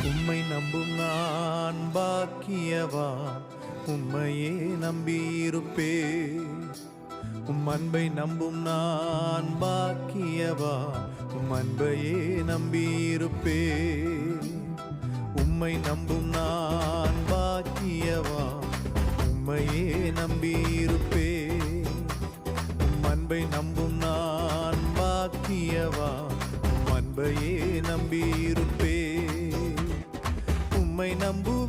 உம்மை நம்பும் நான் பாக்கியவான், உம்மையே நம்பியிருப்பேன். உம் அன்பை நம்பும் நான் பாக்கியவான், உம் அன்பையே நம்பியிருப்பேன். உம்மை நம்பும் நான் பாக்கியவான், உம்மையே நம்பியிருப்பேன். உம் அன்பை நம்பும் நான் பாக்கியவான், உம் அன்பையே நம்பியிருப்பேன். உம்மை நம்பு